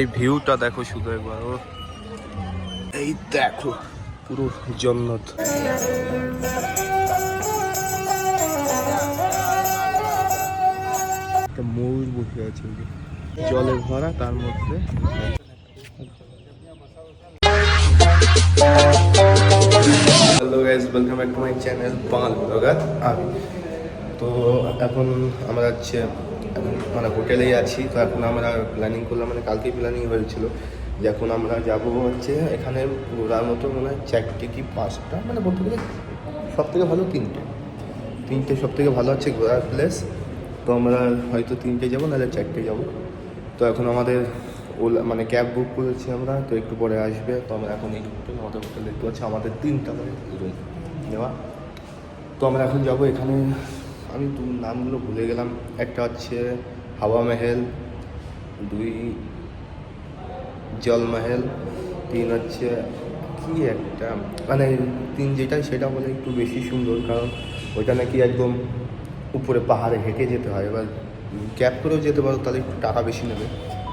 এই ভিউটা দেখো শুধু একবার, ও এই দেখো পুরো জন্নত। একটা ময়ূর বসে আছে জলে ভরা, তার মধ্যে। Hello guys, welcome back to my channel Bangal blogger. আমি তো এখন আমরা হচ্ছে মানে হোটেলেই আছি। তো এখন আমরা প্ল্যানিং করলাম, মানে কালকেই প্ল্যানিং হয়েছিল যে এখন আমরা যাবো হচ্ছে এখানে ঘোরার মতো মনে হয় 4টে কি 5টা, মানে বলতে গেলে সব থেকে ভালো তিনটে সব থেকে ভালো হচ্ছে ঘোরার প্লেস। তো আমরা হয়তো 3টে যাবো, নাহলে 4টে যাবো। তো এখন আমাদের ওলা মানে ক্যাব বুক করেছি আমরা, তো একটু পরে আসবে। তো আমরা এখন এই হোটেল, আমাদের হোটেল দেখতে পাচ্ছি আমাদের 3টা মানে রুম নেওয়া। তো আমরা এখন যাবো এখানে, আমি নামগুলো ভুলে গেলাম। একটা হচ্ছে হাওয়া মহল, 2 জল মহল, 3 হচ্ছে কি একটা মানে 3 যেটাই সেটা বলে একটু বেশি সুন্দর, কারণ ওইটা নাকি একদম উপরে পাহাড়ে হেঁটে যেতে হয়। এবার ক্যাব করেও যেতে পারো, তাহলে একটু টাকা বেশি নেবে।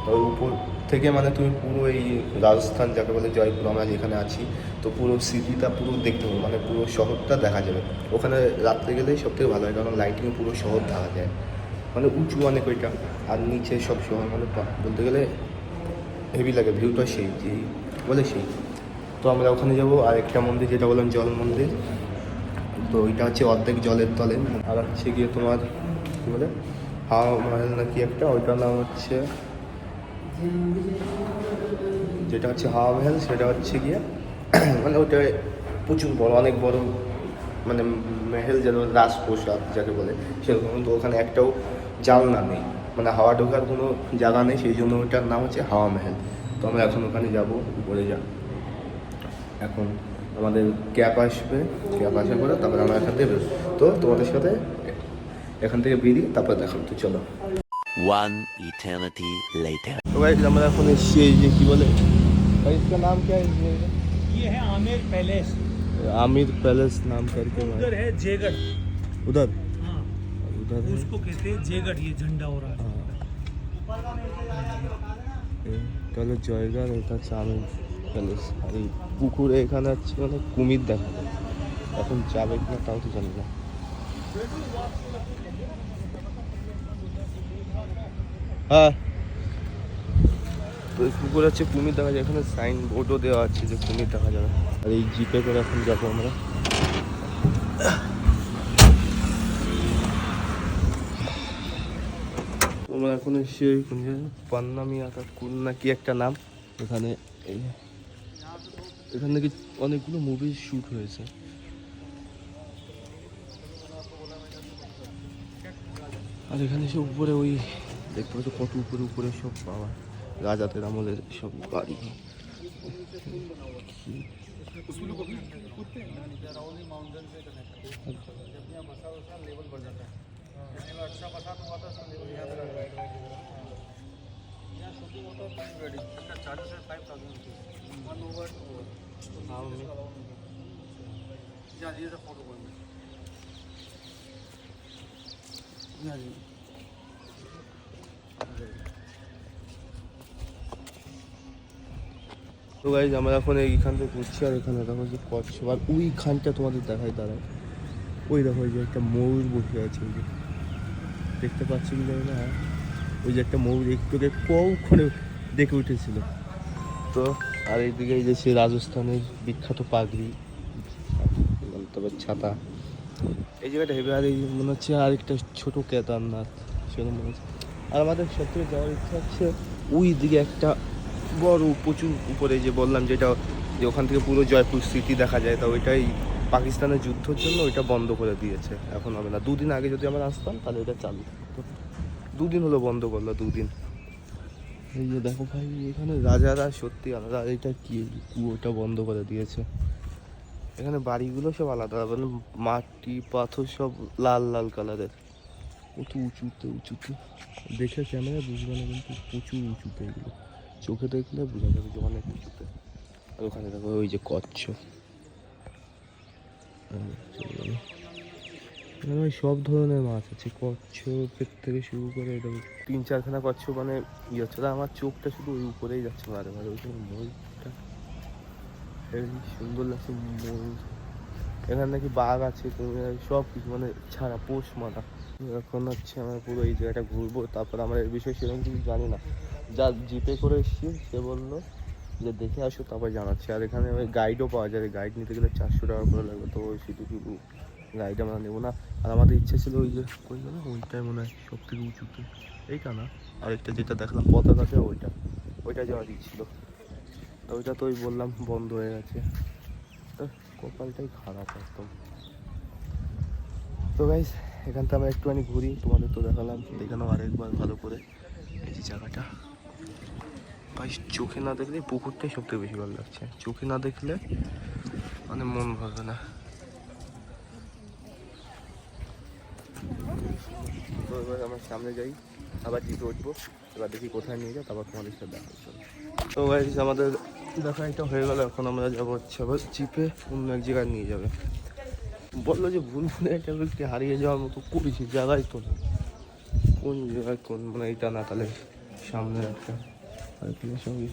তবে উপর থেকে মানে তুমি পুরো এই রাজস্থান যাকে বলে জয়পুর, আমরা যেখানে আছি, তো পুরো সিটিটা পুরো দেখতে পাবো, মানে পুরো শহরটা দেখা যাবে। ওখানে রাত্রে গেলেই সব থেকে ভালো হয়, কারণ লাইটিংয়ে পুরো শহর দেখা যায়, মানে উঁচু অনেক ওইটা। আর নিচে সব শহর, মানে বলতে গেলে হেভি লাগে ভিউটা, সেই যেই বলে সেই। তো আমরা ওখানে যাবো। আর একটা মন্দির যেটা বললাম জল মন্দির, তো ওইটা হচ্ছে অর্ধেক জলের তলে। আর হচ্ছে গিয়ে তোমার কী বলে হাওয়া মহল নাকি একটা, ওইটার নাম হচ্ছে, যেটা হচ্ছে হাওয়া মহল সেটা হচ্ছে গিয়ে মানে ওইটা প্রচুর বড়, অনেক বড়, মানে মহল যেন রাজপ্রসাদ যাকে বলে সেরকম। তো ওখানে একটাও জানলা নেই, মানে হাওয়া ঢোকার কোনো জায়গা নেই, সেই জন্য ওইটার নাম হচ্ছে হাওয়া মহল। তো আমরা এখন ওখানে যাবো, উপরে এখন আমাদের ক্যাব আসবে, ক্যাব আসার পরে তারপরে আমরা এখান থেকে বেরোবো। তো তোমাদের সাথে এখান থেকে বেরিয়ে তারপরে দেখাবো। তো চলো। One eternity later. তো গাইস আমরা এখন এসেছি এই যে কি বলে भाई, इसका नाम क्या है? ये है आमिर पैलेस। आमिर पैलेस नाम करके उधर है जेगढ़। उधर हाँ, उधर है। उसको कहते हैं जेगढ़। ये झंडा हो रहा है। তাহলে জয়গার, এটা হচ্ছে আমির প্যালেস। আর এই পুকুরে এখানে হচ্ছে মানে কুমির দেখা যায়, এখন যাবে কিনা তাও তো জানি না। হ্যাঁ, তো পুকুর হচ্ছে কুমির দেখা যায়, এখানে সাইন বোর্ডও দেওয়া আছে যে কুমির দেখা যাবে। আর এই জিপে করে এখন যাবো আমরা। আমরা এখন এসে পান্নামি আঁকা কোন না কি একটা নাম, এখানে এখানে নাকি অনেকগুলো মুভি শ্যুট হয়েছে। আর এখানে সব উপরে ওই দেখতে পাচ্ছ কত উপরে উপরে সব পাওয়া, রাজাদের আমলের সব বাড়ি। তো গাইজ আমরা এখন এইখান থেকে ঘুরছি, আর এখানে দেখো যে কচ্ছপ, আর ওইখানটা তোমাদের দেখায় দাঁড়ায়, ওই দেখো ওই যে একটা ময়ূর বসে আছে, ওই যে দেখতে পাচ্ছি কি জানি না, ওই যে একটা ময়ূর একটুকে কৌক্ষণে দেখে উঠেছিল। তো আর এইদিকে এই যে সে রাজস্থানের বিখ্যাত পাগড়ি, তবে ছাতা, এই জায়গাটা হেবে। আর এই মনে হচ্ছে আরেকটা ছোট কেদারনাথ সেরকম মনে হচ্ছে। আর আমাদের সত্যি যাওয়ার ইচ্ছা হচ্ছে ওই দিকে একটা বড় প্রচুর উপরে, যে বললাম যেটা, যে ওখান থেকে পুরো জয়পুর সিটি দেখা যায়। তা ওইটাই পাকিস্তানের যুদ্ধের জন্য ওইটা বন্ধ করে দিয়েছে, এখন হবে না। 2 দিন আগে যদি আমরা আসতাম তাহলে ওইটা চালু থাকতো। 2 দিন হলো বন্ধ করলো, 2 দিন। এই যে দেখো ভাই, এখানে রাজারা সত্যি আলাদা। এইটা কি কুয়োটা বন্ধ করে দিয়েছে। এখানে বাড়িগুলো সব আলাদা, মানে মাটি পাথর সব লাল লাল কালারের, কত উঁচুতে উঁচুতে। দেখে ক্যামেরা বুঝবে না, কিন্তু প্রচুর উঁচুতে এগুলো, চোখে দেখলে বোঝা যাবে যে অনেক উঁচুতে। আর ওখানে দেখো ওই যে কচ্ছপ, এখানে সব ধরনের মাছ আছে, কচ্ছপের থেকে শুরু করে এটা 3-4খানা কচ্ছপ মানে ইয়ে হচ্ছে। আমার চোখটা শুধু ওই উপরেই যাচ্ছে মাঝে মাঝে, ওইখানে ময়ূরটা হেবি সুন্দর লাগছে। ময়ূর এখানে নাকি বাঘ আছে, সব কিছু মানে ছাড়া পোষ মানা। এখন হচ্ছে আমরা পুরো এই জায়গাটা ঘুরবো, তারপর আমরা এই বিষয়ে সেরকম কিছু জানি না। যা জিপে করে এসেছি সে বললো যে দেখে আসো তারপর জানাচ্ছি। আর এখানে ওই গাইডও পাওয়া যায়, গাইড নিতে গেলে 400 টাকা করে লাগবে। তো ওই শুধু শুধু গাইড আমরা নেবো না। আর আমাদের ইচ্ছে ছিল ওই যে ওই জানো ওইটাই মনে হয় সব থেকে উঁচুতে, এইটা না আরেকটা যেটা দেখলাম পতাকাতে ওইটা যাওয়ার ইচ্ছিল। তো ওইটা তো ওই বললাম বন্ধ হয়ে গেছে। তো কপালটাই খারাপ একদম। তো গাইস এখানটা আমরা একটুখানি ঘুরি, তোমাদের তো দেখালাম, দেখালাম আরেকবার ভালো করে এই যে জায়গাটা। ভাই চোখে না দেখলে পুকুরটাই সব থেকে বেশি ভালো লাগছে, চোখে না দেখলে মানে মন ভরবে না। তো এবার আমরা সামনে যাই, আবার জিপে উঠবো, এবার দেখি কোথায় নিয়ে যায়, তারপর তোমাদের সাথে দেখা হচ্ছে। তো গাইস আমাদের দেখা এটা হয়ে গেল, এখন আমরা যাবো হচ্ছে আবার জিপে অন্য এক জায়গায় নিয়ে যাবে। বললো যে ভুলভুলাইয়াটা একটু হারিয়ে যাওয়ার মতো করেছি, জায়গায় তো না কোন জায়গায় কোন মানে এটা না, তাহলে সামনে একটা আরেকজনের সঙ্গে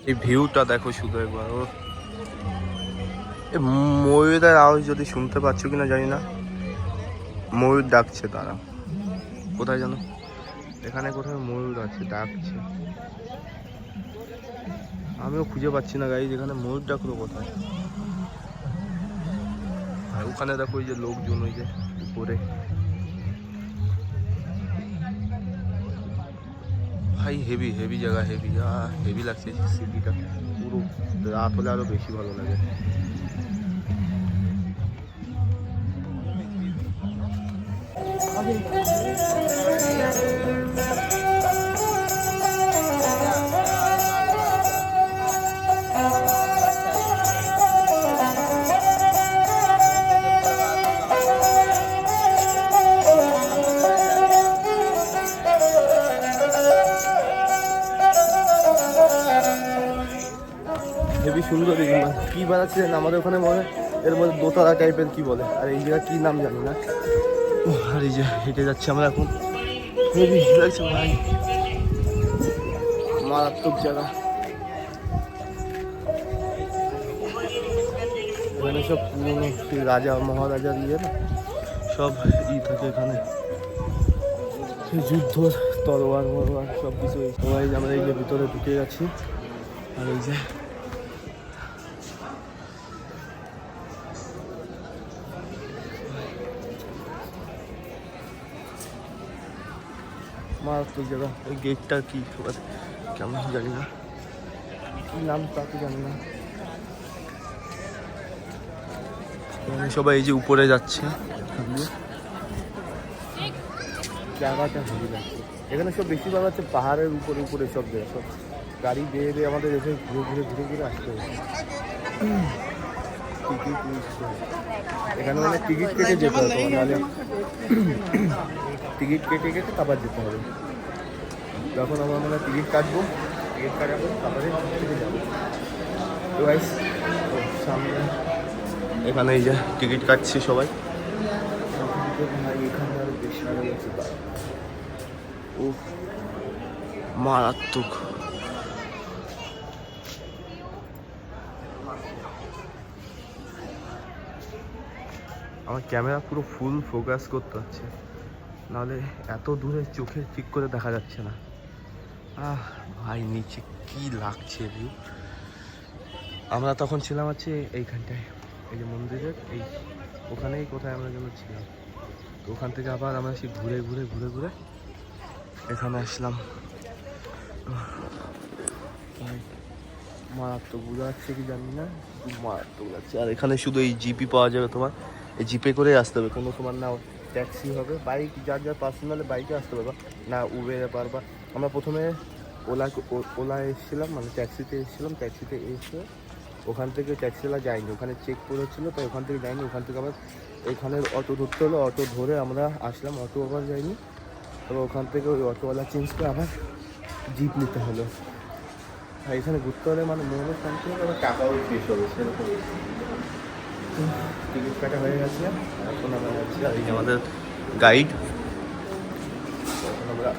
এই ভিউটা দেখো শুধু একবার। ও এই ময়ূরের আওয়াজ যদি শুনতে পাচ্ছ কিনা জানি না, ময়ূর ডাকছে তারা কোথায় জানো, এখানে কোথায় ময়ূর আছে ডাকছে, আমিও খুঁজে পাচ্ছি না গাইজ এখানে ময়ূর ডাকলো কোথায়। আর ওখানে দেখো ওই যে লোকজন ওই যে উপরে, ভাই হেভি হেভি জায়গা, হেভি লাগছে সিটিটা। পুরো রাত হলে আরো বেশি ভালো লাগে। হেবি সুন্দর কি বানাচ্ছে আমাদের ওখানে মনে হয় এর মধ্যে দোতলা টাইপের কি বলে, আর এই জায়গা কি নাম জানি না। আর এই যে হেঁটে যাচ্ছি আমরা এখন, হেবি লাগছে ভাই, মারাত্মক জায়গা। এখানে সব পুরনো রাজা মহারাজার ইয়ে না, সব থাকে এখানে, যুদ্ধ তরোয়ার মরোয়ার সব কিছু। সবাই আমরা এই যে ভিতরে ঢুকে গেছি, আর এই যে মারাত্মক জায়গা। ওই গেটটা কি কেমন জানি না, কি নাম তা কি জানি না। সবাই এই যে উপরে যাচ্ছে, জায়গাটা হেভি লাগছে। এখানে সব বেশিরভাগ হচ্ছে পাহাড়ের উপরে উপরে সব জায়গা, সব গাড়ি বেয়ে বেয়ে আমাদের এসে ঘুরে আসতে হবে। টিকিট এখানে মানে টিকিট কেটে যেতে হবে, নাহলে টিকিট কেটে তারপর যেতে হবে। যখন আমরা মানে টিকিট কাটবো, টিকিট কাটার পর তারপরে থেকে যাবো। তো গাইস সামনে এখানে এই যে টিকিট কাটছি সবাই, ভাই এখানে আরো বেশি ভালো লাগছে। ও মারাত্মক, আমার ক্যামেরা পুরো ফুল ফোকাস করতে হচ্ছে, নাহলে এত দূরে চোখে ঠিক করে দেখা যাচ্ছে না। ভাই নিচে কি লাগছে ভিউ। আমরা তখন ছিলাম হচ্ছে এইখানটায়, এই যে মন্দিরের এই ওখানেই কোথায় আমরা যেন ছিলাম। তো ওখান থেকে আবার আমরা সেই ঘুরে এখানে আসলাম। মারাত্মক বোঝা যাচ্ছে কি জানি না, মারাত্মক লাগছে। আর এখানে শুধু এই জিপি পাওয়া যাবে, তোমার এই জিপে করে আসতে হবে, কোনো তোমার না ট্যাক্সি হবে, বাইক যার পার্সোনালি বাইকে আসতে পারবা না উবেরে পারবা। আমরা প্রথমে ওলা এসেছিলাম, মানে ট্যাক্সিতে এসেছিলাম, ট্যাক্সিতে এসে ওখান থেকে ট্যাক্সিওয়ালা যায়নি, ওখানে চেক করেছিল, তাই ওখান থেকে যায়নি। ওখান থেকে আবার এখানে অটো ধরতে হলো, অটো ধরে আমরা আসলাম, অটো আবার যায়নি। তবে ওখান থেকে ওই অটোওয়ালা চেঞ্জ করে আবার জিপ নিতে হলো। আর এখানে ঘুরতে হলে মানে মনে শান্তি হবে, আবার টাকাও শেষ হবে সেরকম। টিকিট কাটা হয়ে গেছে, এখন আমরা যাচ্ছি। আর এই যে আমাদের গাইড, আমরা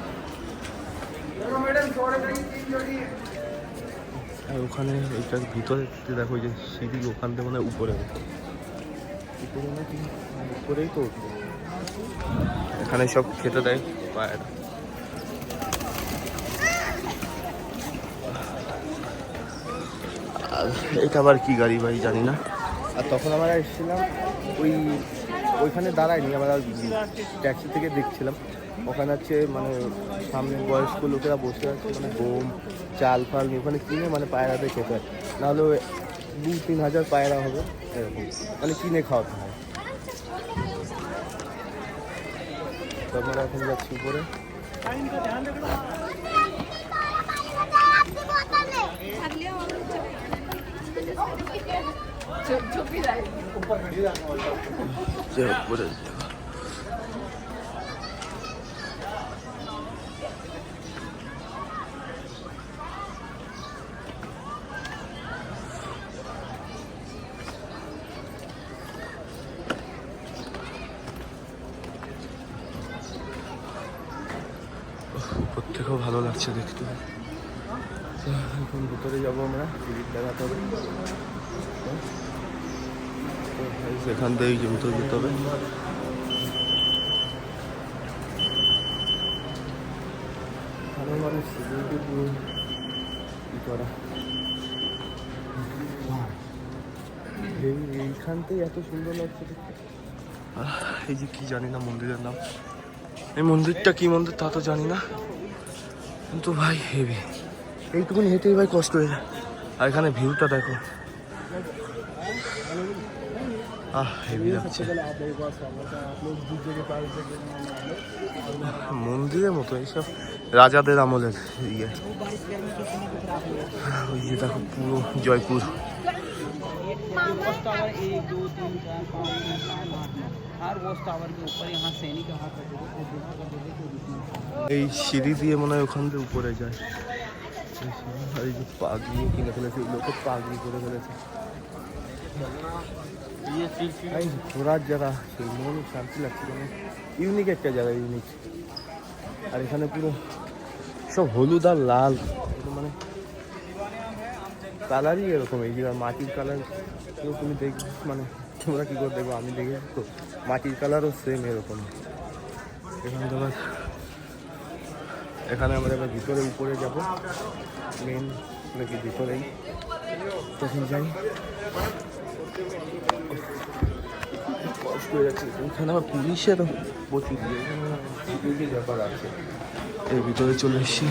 আর ওখানে এইটার ভিতরে দেখো যে সিঁড়ি, ওখান থেকে মানে উপরে উপরে নাকি উপরেই তো উঠবো। এখানে সব খেতে দেয় পায়রা। আর এটা আবার কি গাড়ি ভাই জানি না। আর তখন আমরা এসেছিলাম ওইখানে দাঁড়ায়নি, আমরা ট্যাক্সি থেকে দেখছিলাম ওখানে হচ্ছে মানে সামনে বয়স্ক লোকেরা বসে আছে, মানে গম চাল ফাল ওখানে কিনে মানে পায়রাদের খেতে হয়, নাহলে 2-3 হাজার পায়রা হবে এরকম, মানে কিনে খাওয়াতে হয়। তো আমরা এখন যাচ্ছি উপরে। প্রত্যেকেও ভালো লাগছে দেখতে। এখন ভিতরে যাবো আমরা, টিকিট দেখাতে হবে। সেখান থেকে ভিতরে যেতে হবে। ভালো মানুষ সিকিউরিটি পুরো কী করা, এইখানতেই এত সুন্দর লাগছে দেখতে। এই যে কি জানি না মন্দিরের নাম, এই মন্দিরটা কি মন্দির তা তো জানি না, কিন্তু ভাই হেভি। এইটুকুনি হেঁটেই ভাই কষ্ট হয়ে যায়। আর এখানে ভিউটা দেখো, হেভি লাগছে। মন্দিরের মতো এইসব রাজাদের আমলের ইয়ে। ওই যে দেখো পুরো জয়পুর। टावर 1 2 3 4 5 6 7 8 9 हर वॉच टावर के ऊपर यहाँ सैनिक हाथ এই সিঁড়ি দিয়ে মনে হয় ওখান থেকে উপরে যায়। এই যে পাগড়ি কিনে ফেলেছে, এই লোকের পাগড়ি করে ফেলেছে। এই ঘোরার জায়গা, সেই মন শান্তি লাগছে, মানে ইউনিক একটা জায়গা, ইউনিক। আর এখানে পুরো সব হলুদ আর লাল, মানে কালারই এরকম। এই যে মাটির কালার তুমি দেখ, মানে তোমরা কী করে দেখবো, আমি দেখেছি তো মাটির কালারও সেম এরকম। এখানে আমরা এবার ভিতরে উপরে যাবো, মেন নাকি ভিতরেই তখন যাই। কষ্ট হয়ে যাচ্ছে এখানে, আবার পুলিশেরও প্রচুর সিকিউরিটির ব্যাপার আছে। এর ভিতরে চলে এসছি।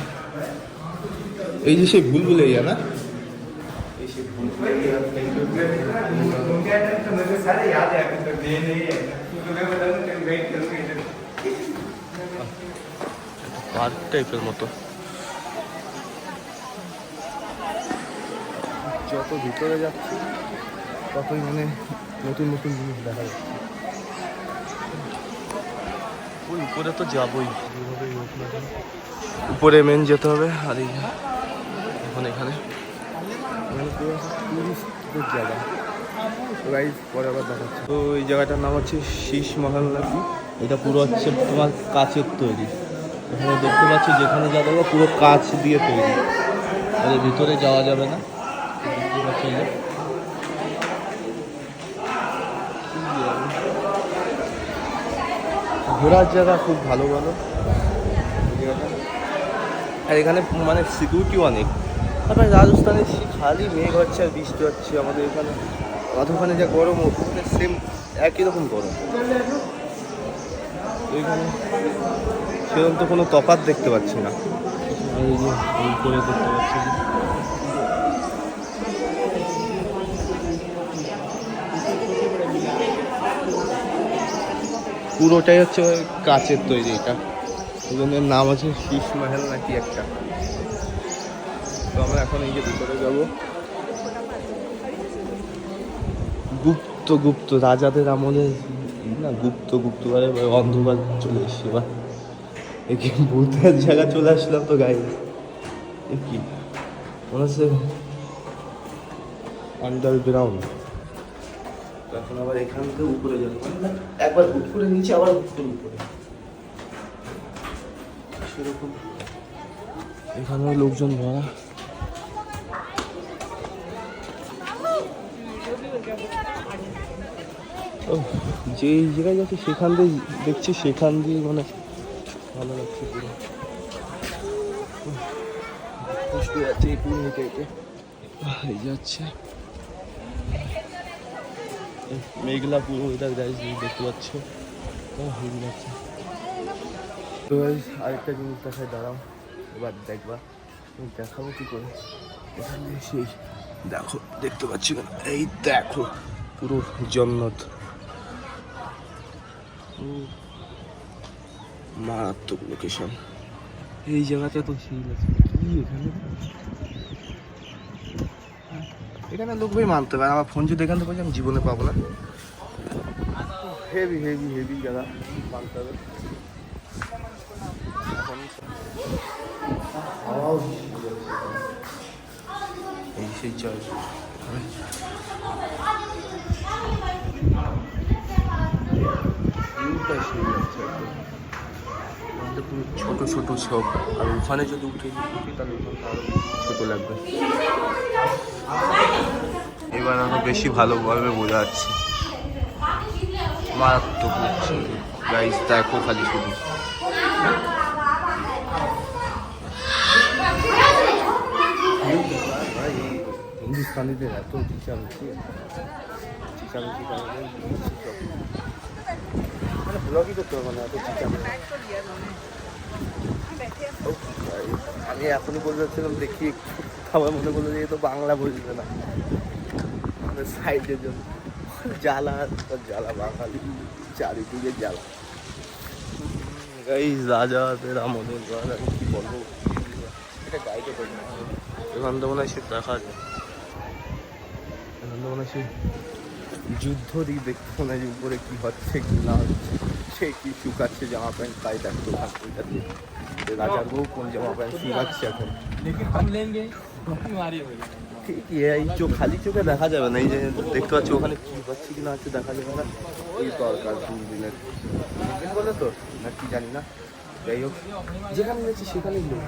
এই যে সেই ভুলভুলাইয়া না, এই সেই ভুলভুলাইয়া পার্ক টাইপের মতো। যত ভিতরে যাচ্ছি ততই মানে নতুন নতুন জিনিস দেখা যাচ্ছে। ওই উপরে তো যাবোই, যেভাবেই হোক না কেন উপরে মেন যেতে হবে। আর এই এখন এখানে মানে পুরো টুরিস্টদের জায়গা, রাইজ পরে আবার দেখাচ্ছে। তো এই জায়গাটার নাম হচ্ছে শীষ মহল নাকি। এটা পুরো হচ্ছে তোমার কাচের তৈরি। এখানে দেখতে পাচ্ছি যেখানে যা দেবো পুরো কাচ দিয়ে তৈরি, এর ভিতরে যাওয়া যাবে না। দেখতে পাচ্ছি যে ঘোরার জায়গা খুব ভালো ভালো জায়গাটা। আর এখানে মানে সিকিউরিটি অনেক। তারপরে রাজস্থানে খালি মেঘ হচ্ছে আর বৃষ্টি হচ্ছে। আমাদের এখানে ওখানে যা গরম, ওখানে সেম একই রকম গরম। এখানে সেরকম তো কোনো তফাৎ দেখতে পাচ্ছি না। এই যে উপরে দেখতে পাচ্ছি পুরোটাই হচ্ছে কাচের তৈরি। এটা এজন্য নাম আছে শীষ মহল নাকি একটা। তো আমরা এখন এই যে ভিতরে যাবো। গুপ্ত রাজাদের আমলে না, গুপ্তবারে অন্ধকার চলে এসছে। এবার এই কি ভূতের জায়গা চলে আসলাম তো গাই। কি মনে হচ্ছে আন্ডারগ্রাউন্ড। এখন আবার এখান থেকে উপরে যাবে, একবার হুট করে নিচে আবার হুট করে উপরে, সেরকম। এখানেও লোকজন ভরা। ও যে জায়গায় যাচ্ছে সেখান দিয়ে দেখছি, সেখান দিয়ে মানে ভালো লাগছে পুরো। কষ্ট আছে এই পুরো হেঁটে হেঁটে এই যাচ্ছে। মেঘলা পুরো ওয়েদার গাইজ, দেখতে পাচ্ছ হেভি লাগছে। তো গাইজ আরেকটা জিনিস দেখায়, দাঁড়াও এবার দেখবা। দেখাবো কি করে, এখানে সেই দেখো, দেখতে পাচ্ছি এই দেখো পুরো জন্নত, মারাত্মক লোকেশন। এই জায়গাটা তো সেই লাগছে কি, এখানে লোক ভাই মানতে পারে। আমার ফোন যদি এখান থেকে আমি জীবনে পাবো না। হেভি হেভি হেভি জায়গা, মানতে হবে। এই সেই চার্চ, ছোট ছোট সব, আর ওখানে যদি উঠি তাহলে আরো ছোট লাগবে। এবার আরো বেশি ভালোভাবে বোঝা যাচ্ছে, মারাত্মক গাইস। দেখো খালি শুধু হিন্দুস্তানিদের এত চিচামিচি মানে ব্লগই করতে হবে না, এত চিচামিচি। আমি এখনই বলতে চাচ্ছিলাম, দেখি আমার মনে করলো যে তো বাংলা বলবে না, সাইডের জন্য জ্বালা জ্বালা, বাঙালি চারিদিকে জ্বালা। গাইস রাজাদের আমলের ঘর, আমি কি বলবো, এটা গাইডে করি না। এখান তো মনে হয় সে দেখা যায়, এখান তো মনে হয় সে যুদ্ধ দিক দেখতে মনে হয় উপরে কি হচ্ছে কি না হচ্ছে, সে কি শুকাচ্ছে জামা প্যান্ট, তাই দেখতো ওখান থেকে রাজার বউ কোন জামা প্যান্ট শুকাচ্ছে এখন। ঠিকই, এই চোখ খালি চোখে দেখা যাবে না, এই যে দেখতে পাচ্ছি ওখানে কি হচ্ছে কি না হচ্ছে দেখা যাবে না। এই দরকার দিনের বলে তো না কি জানি না, যাই হোক যেখানে যাচ্ছি সেখানেই লোক।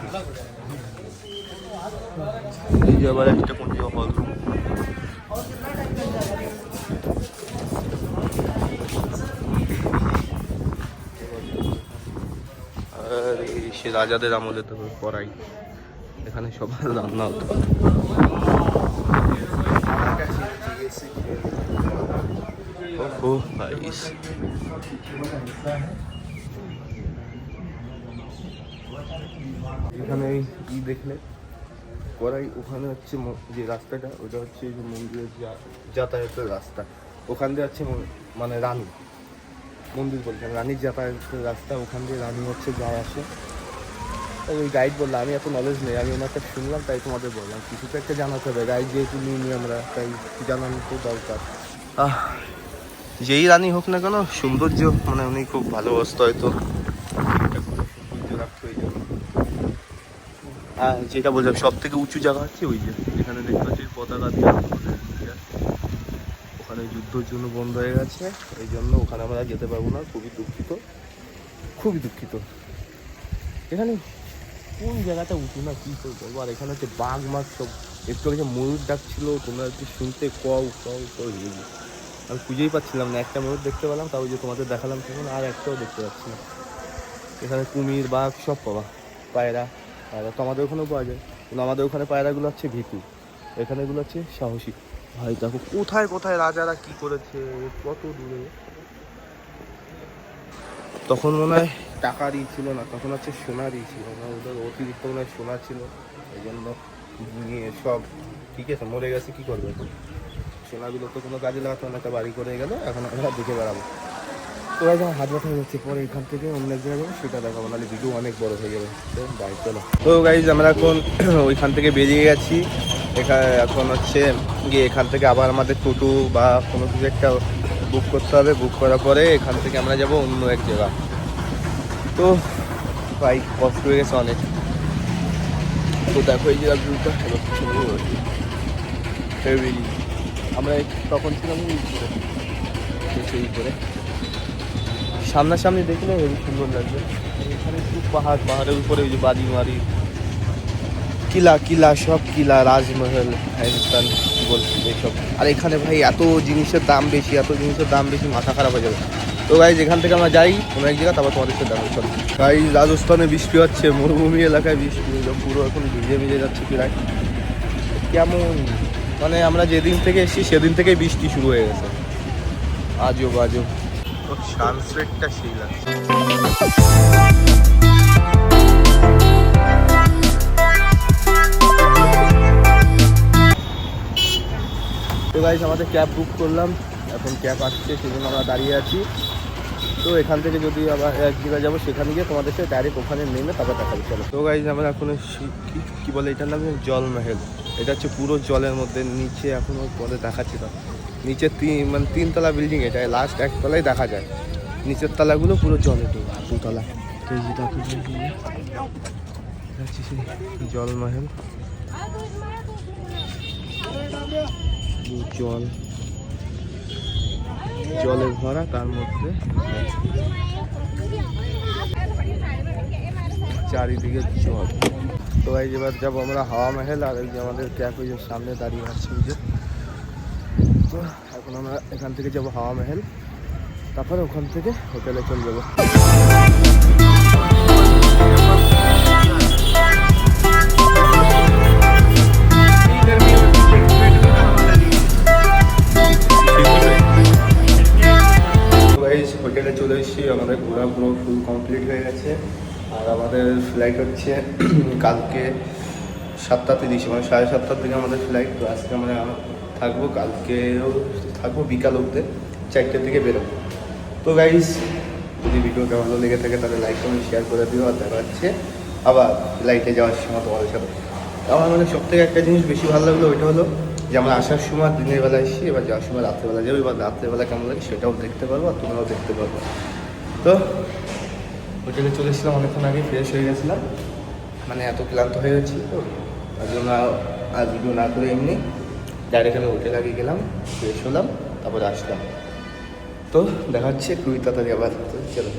এই যে আবার একটা কোন হল রুম, আর সে রাজাদের আমলে তো পড়াই, এখানে সবার রান্না হতো। এখানে ই দেখলে করাই, ওখানে হচ্ছে যে রাস্তাটা, ওটা হচ্ছে যে মন্দিরের যাতায়াতের রাস্তা। ওখান দিয়ে হচ্ছে মানে রানী মন্দির বলছেন, রানীর যাতায়াতের রাস্তা, ওখান দিয়ে রানী হচ্ছে যায় আসে। ওই গাইড বললো, আমি এত নলেজ নেই, আমি ওনারটা শুনলাম তাই তোমাদের বললাম, কিছু তো একটা জানাতে হবে, গাইড যেহেতু নিই আমরা, তাই জানানো তো দরকার। যেই রানী হোক না কেন, সৌন্দর্য মানে উনি খুব ভালোবাসত হয়তো, সৌন্দর্য রাখতো এই জন্য। যেটা বললাম সব থেকে উঁচু জায়গা হচ্ছে ওই যে এখানে দেখতে পাচ্ছি পতাকা দিয়ে, ওখানে যুদ্ধের জন্য বন্ধ হয়ে গেছে, এই জন্য ওখানে আমরা যেতে পারবো না, খুবই দুঃখিত, খুবই দুঃখিত। এখানে কোন জায়গাটা উঁচু না কী করে বলবো। আর এখানে হচ্ছে বাঘ মাঘ সব, একটু আগে ময়ূর ডাকছিল, তোমরা একটু শুনতে কও আমি খুঁজেই পাচ্ছিলাম না। একটা ময়ূর দেখতে পেলাম, তাও যে তোমাদের দেখালাম তখন, আর একটাও দেখতে পাচ্ছি না। এখানে কুমির বাঘ সব পাওয়া, পায়রা তো আমাদের ওখানেও পাওয়া যায়, কিন্তু আমাদের ওখানে পায়রাগুলো হচ্ছে ভীতু, এখানেগুলো হচ্ছে সাহসী। ভাই দেখো কোথায় কোথায় রাজারা কি করেছে, কত দূরে। তখন মনে হয় টাকারই ছিল না, তখন হচ্ছে সোনারই ছিল না, ওদের অতিরিক্ত মনে হয় সোনা ছিল, এই জন্য নিয়ে সব ঠিক আছে মরে গেছে, কী করবে এখন, সোনাগুলো তো কোনো কাজে লাগাতো না, একটা বাড়ি করে গেলো, এখন আমরা দেখে বেড়াবো। তো ভাই আমার হাত ব্যথা হয়ে যাচ্ছে, পরে এখান থেকে অন্য এক জায়গায় যাবো, সেটা দেখাবো, নাহলে ভিডিও অনেক বড় হয়ে যাবে। তো বাইক চলো। তো গাইজ আমরা এখন ওইখান থেকে বেরিয়ে গেছি, এখন হচ্ছে গিয়ে এখান থেকে আবার আমাদের টোটো বা কোনো কিছু একটা বুক করতে হবে, বুক করার পরে এখান থেকে আমরা যাব অন্য এক জায়গা। তো বাইক কষ্ট হয়ে গেছে অনেক, তো তো দেখো এই যে ভিউটা হেভি। আমরা তখন ছিলাম এই করে, সেই করে সামনাসামনি দেখলে হেভি সুন্দর লাগবে। এখানে একটু পাহাড়ের উপরে ওই যে বাড়ি মারি, কিলা সব কিলা, রাজমহল, রাজস্থান কি বলছি এইসব। আর এখানে ভাই এত জিনিসের দাম বেশি, মাথা খারাপ হয়ে যাবে। তো ভাই যেখান থেকে আমরা যাই কোনো এক জায়গা, তারপর তোমাদের সাথে দেখা চল। ভাই রাজস্থানে বৃষ্টি হচ্ছে, মরুভূমি এলাকায় বৃষ্টি, পুরো এখন ভিজে যাচ্ছে প্রায়। কেমন মানে আমরা যেদিন থেকে এসেছি সেদিন থেকেই বৃষ্টি শুরু হয়ে গেছে। আজব সানসেটটা সেই লাগছে। তো গাইস আমাদের ক্যাব বুক করলাম, এখন ক্যাব আসছে সেজন্য আমরা দাঁড়িয়ে আছি। তো এখান থেকে যদি আবার এক জায়গায় যাবো, সেখানে গিয়ে তোমাদের সাথে ডাইরেক্ট ওখানে নেমে তারপর দেখাবো চলো। তো গাইস আমরা এখন কি বলে এটার নাম জলমহল। এটা হচ্ছে পুরো জলের মধ্যে, নিচে এখনও তোমাদের দেখাচ্ছি না। নিচে তিনতলা বিল্ডিং, এটা লাস্ট একতলায় দেখা যায়, নিচের তলাগুলো পুরো জলে দুতলা। তো এই যেটা হচ্ছে সেই জলমহল, জলে ভরা, তার মধ্যে চারিদিকে জল। তো এই এবার যাবো আমরা হাওয়া মহল, আর এই যে আমাদের ক্যাব ওই যে সামনে দাঁড়িয়ে আছে ওই যে। তো এখন আমরা এখান থেকে যাবো হাওয়া মহল, তারপরে ওখান থেকে হোটেলে চলে যাবো। হোটেলে চলে এসেছি, আমাদের ঘোরা পুরো ফুল কমপ্লিট হয়ে গেছে। আর আমাদের ফ্লাইট হচ্ছে কালকে 7:30, মানে 7:30 দিকে আমাদের ফ্লাইট। তো আজকে আমরা থাকবো, কালকেও থাকবো বিকাল অবধি, 4টের দিকে বেরোবো। তো গাইস যদি ভিডিওটা ভালো লেগে থাকে তাহলে লাইক কমেন্ট শেয়ার করে দিও। আর দেখা হচ্ছে আবার ফ্লাইটে যাওয়ার সময় তোমাদের সাথে। আমার মানে সবথেকে একটা জিনিস বেশি ভালো লাগলো, ওইটা হলো যে আমরা আসার সময় দিনের বেলা এসেছি, এবার যাওয়ার সময় রাত্রেবেলা যাবো। এবার রাত্রেবেলা কেমন লাগে সেটাও দেখতে পারবো, আর তোমরাও দেখতে পারবো। তো হোটেলে চলে এসেছিলাম অনেকক্ষণ আগে, ফ্রেশ হয়ে গেছিলাম, মানে এত ক্লান্ত হয়ে গেছি। তো তার জন্য আর ভিডিও না করে এমনি ডাইরেক্ট আমি হোটেলে আগে গেলাম, ফ্রেশ হলাম, তারপরে আসলাম। তো দেখা হচ্ছে খুবই তাড়াতাড়ি আবার। তো চলো।